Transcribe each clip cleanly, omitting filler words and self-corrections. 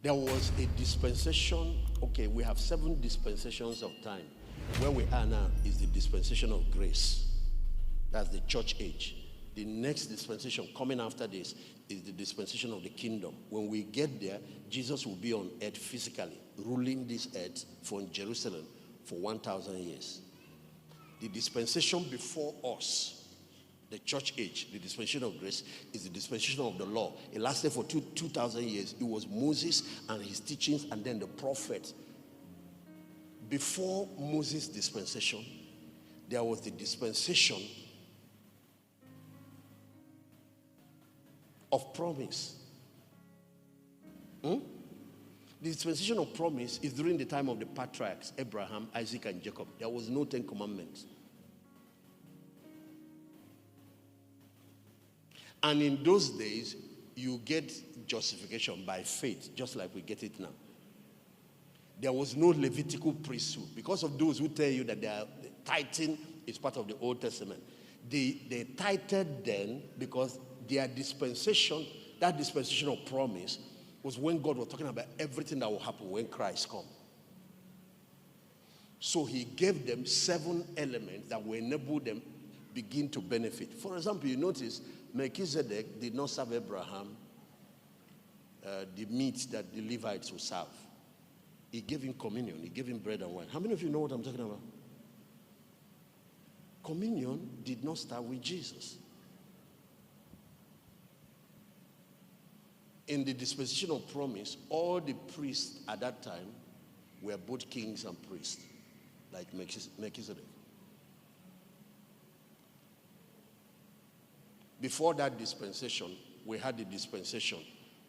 There was a dispensation. Okay, we have 7 dispensations of time. Where we are now is the dispensation of grace. That's the church age. The next dispensation coming after this is the dispensation of the kingdom. When we get there, Jesus will be on earth physically, ruling this earth from Jerusalem for 1,000 years. The dispensation before us, the church age, the dispensation of grace, is the dispensation of the law. It lasted for 2,000 years. It was Moses and his teachings and then the prophets. Before Moses' dispensation, there was the dispensation of promise. The dispensation of promise is during the time of the patriarchs, Abraham, Isaac, and Jacob. There was no 10 commandments. And in those days, you get justification by faith, just like we get it now. There was no Levitical priesthood. Because of those who tell you that the tithing is part of the Old Testament. They tithed then because their dispensation, that dispensation of promise, was when God was talking about everything that will happen when Christ comes. So he gave them 7 elements that will enable them begin to benefit. For example, you notice Melchizedek did not serve Abraham the meat that the Levites will serve. He gave him communion. He gave him bread and wine. How many of you know what I'm talking about? Communion did not start with Jesus. In the dispensation of promise, all the priests at that time were both kings and priests, like Melchizedek. Before that dispensation, we had the dispensation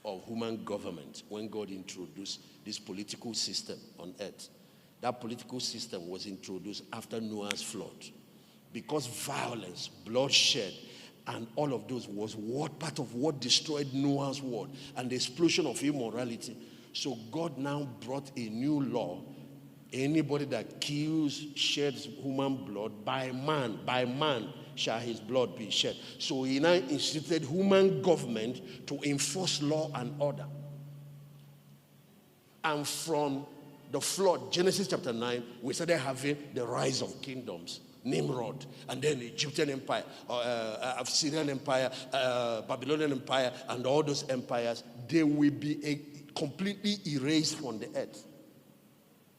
of human government when God introduced this political system on earth. That political system was introduced after Noah's flood. Because violence, bloodshed, and all of those was part of what destroyed Noah's world and the explosion of immorality. So God now brought a new law. Anybody that kills, sheds human blood, by man shall his blood be shed. So he now instituted human government to enforce law and order. And from the flood, Genesis chapter 9, we started having the rise of kingdoms. Nimrod, and then the Egyptian empire, Syrian empire, Babylonian empire, and all those empires, they will be completely erased from the earth.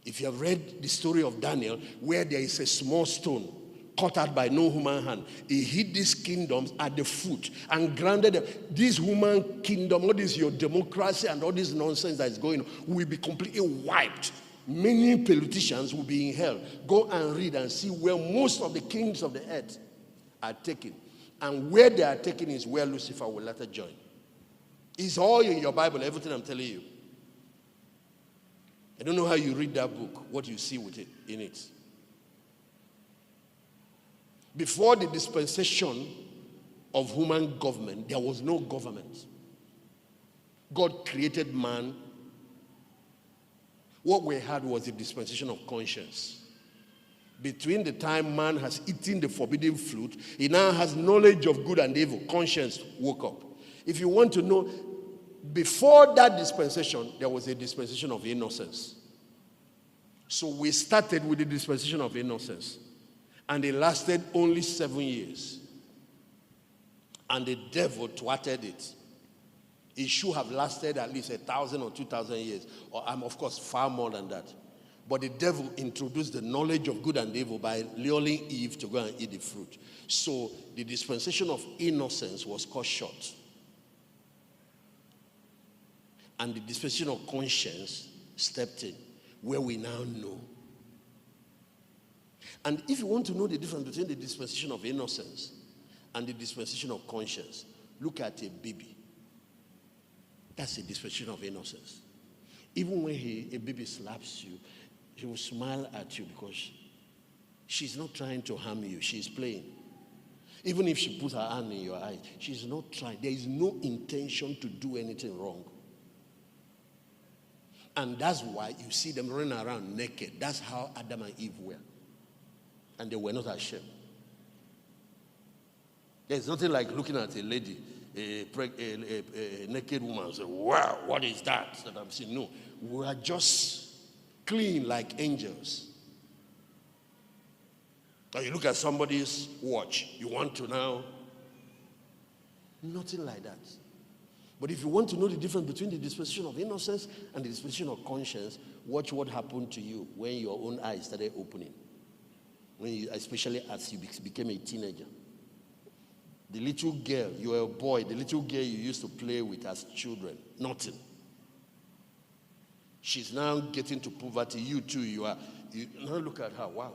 If you have read the story of Daniel, where there is a small stone cut out by no human hand, he hid these kingdoms at the foot and granted them. This human kingdom, what is your democracy and all this nonsense that is going on, will be completely wiped. Many politicians will be in hell. Go and read and see where most of the kings of the earth are taken. And where they are taken is where Lucifer will later join. It's all in your Bible, everything I'm telling you. I don't know how you read that book, what you see with it in it. Before the dispensation of human government, there was no government. God created man. What we had was the dispensation of conscience. Between the time man has eaten the forbidden fruit, he now has knowledge of good and evil. Conscience woke up. If you want to know, before that dispensation, there was a dispensation of innocence. So we started with the dispensation of innocence. And it lasted only 7 years. And the devil thwarted it. It should have lasted at least 1,000 or 2,000 years. Or of course, far more than that. But the devil introduced the knowledge of good and evil by luring Eve to go and eat the fruit. So the dispensation of innocence was cut short. And the dispensation of conscience stepped in, where we now know. And if you want to know the difference between the dispensation of innocence and the dispensation of conscience, look at a baby. That's a dispensation of innocence. Even when a baby slaps you, he will smile at you because she's not trying to harm you. She's playing. Even if she puts her hand in your eye, she's not trying. There is no intention to do anything wrong. And that's why you see them running around naked. That's how Adam and Eve were. And they were not ashamed. There's nothing like looking at a lady a naked woman and say, wow, what is that I'm seeing? No, we are just clean like angels. Or you look at somebody's watch, you want to now, nothing like that. But if you want to know the difference between the dispensation of innocence and the dispensation of conscience, watch what happened to you when your own eyes started opening. When you, especially as you became a teenager. The little girl, you were a boy, the little girl you used to play with as children, nothing. She's now getting to puberty. You too, you now look at her, wow.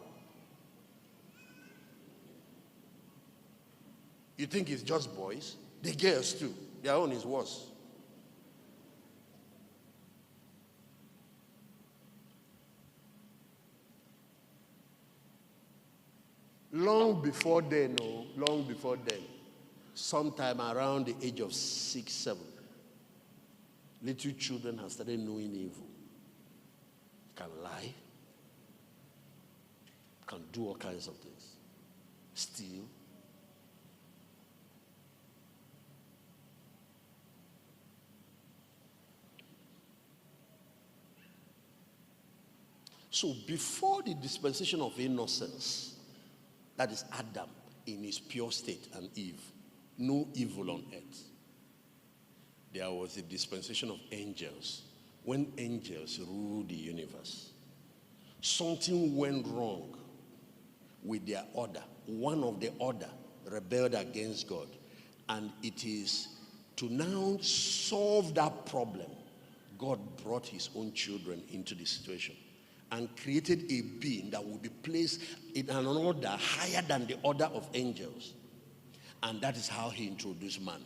You think it's just boys? The girls too. Their own is worse. Long before then, sometime around the age of 6, 7, little children have started knowing evil. Can lie, can do all kinds of things, steal. So before the dispensation of innocence, that is Adam in his pure state and Eve, no evil on earth. There was a dispensation of angels. When angels ruled the universe, something went wrong with their order. One of the order rebelled against God. And it is to now solve that problem, God brought his own children into the situation and created a being that will be placed in an order higher than the order of angels. And that is how he introduced man.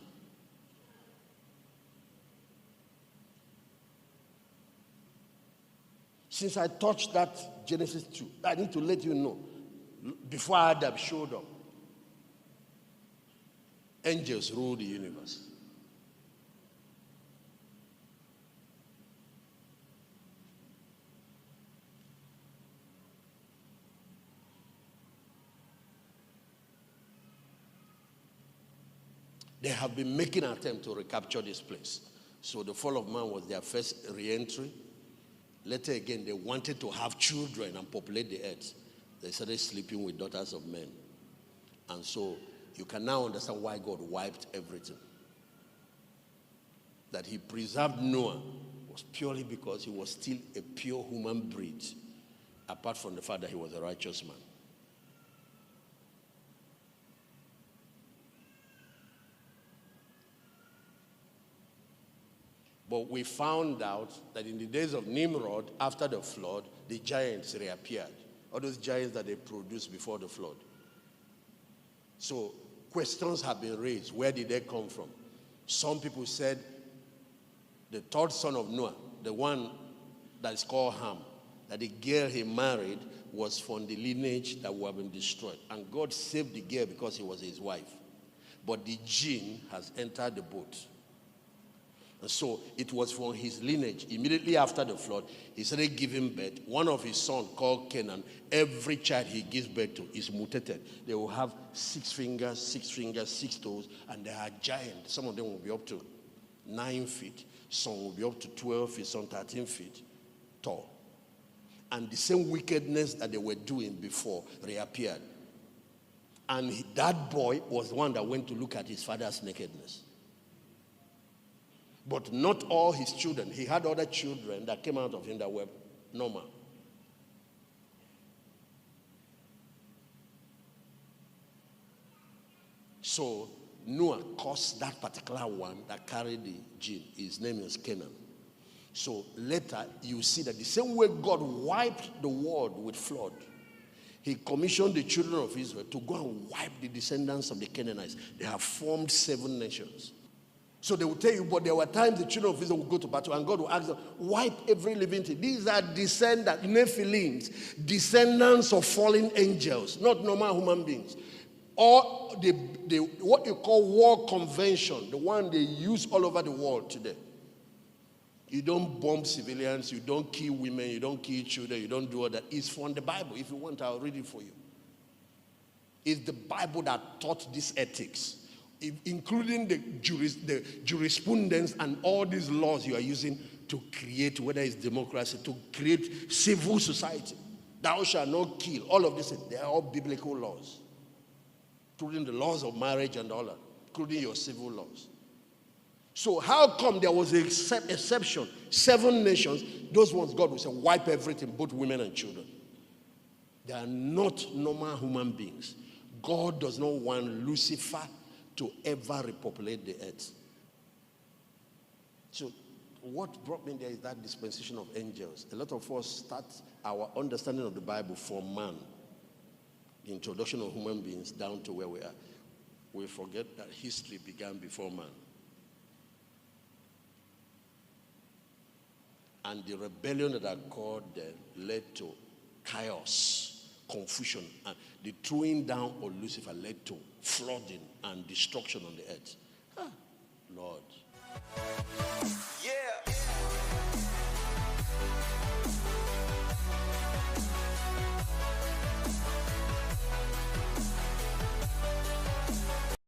Since I touched that Genesis 2, I need to let you know, before Adam showed up, angels ruled the universe. They have been making an attempt to recapture this place. So the fall of man was their first re-entry. Later again, they wanted to have children and populate the earth. They started sleeping with daughters of men. And so you can now understand why God wiped everything. That he preserved Noah was purely because he was still a pure human breed, apart from the fact that he was a righteous man. But we found out that in the days of Nimrod, after the flood, the giants reappeared. All those giants that they produced before the flood. So questions have been raised. Where did they come from? Some people said the third son of Noah, the one that is called Ham, that the girl he married was from the lineage that would have been destroyed. And God saved the girl because he was his wife. But the jinn has entered the boat. And so it was from his lineage. Immediately after the flood, he started giving birth. One of his sons, called Canaan, every child he gives birth to is mutated. They will have 6 fingers, 6 toes, and they are giants. Some of them will be up to 9 feet. Some will be up to 12 feet, some 13 feet tall. And the same wickedness that they were doing before reappeared. And that boy was the one that went to look at his father's nakedness. But not all his children. He had other children that came out of him that were normal. So Noah caused that particular one that carried the gene. His name is Canaan. So later you see that the same way God wiped the world with flood, he commissioned the children of Israel to go and wipe the descendants of the Canaanites. They have formed 7 nations. So they will tell you, but there were times the children of Israel would go to battle and God will ask them, wipe every living thing. These are descendants, Nephilims, descendants of fallen angels, not normal human beings. Or the what you call war convention, the one they use all over the world today. You don't bomb civilians, you don't kill women, you don't kill children, you don't do all that. It's from the Bible. If you want, I'll read it for you. It's the Bible that taught these ethics. including the jurisprudence and all these laws you are using to create, whether it's democracy, to create civil society. Thou shalt not kill. All of this, they are all biblical laws, including the laws of marriage and all that, including your civil laws. So how come there was an exception? 7 nations, those ones God will say, wipe everything, both women and children. They are not normal human beings. God does not want Lucifer to ever repopulate the earth. So what brought me there is that dispensation of angels. A lot of us start our understanding of the Bible from man, the introduction of human beings, down to where we are. We forget that history began before man. And the rebellion that occurred there led to chaos, confusion, and the throwing down of Lucifer led to flooding and destruction on the earth. Lord.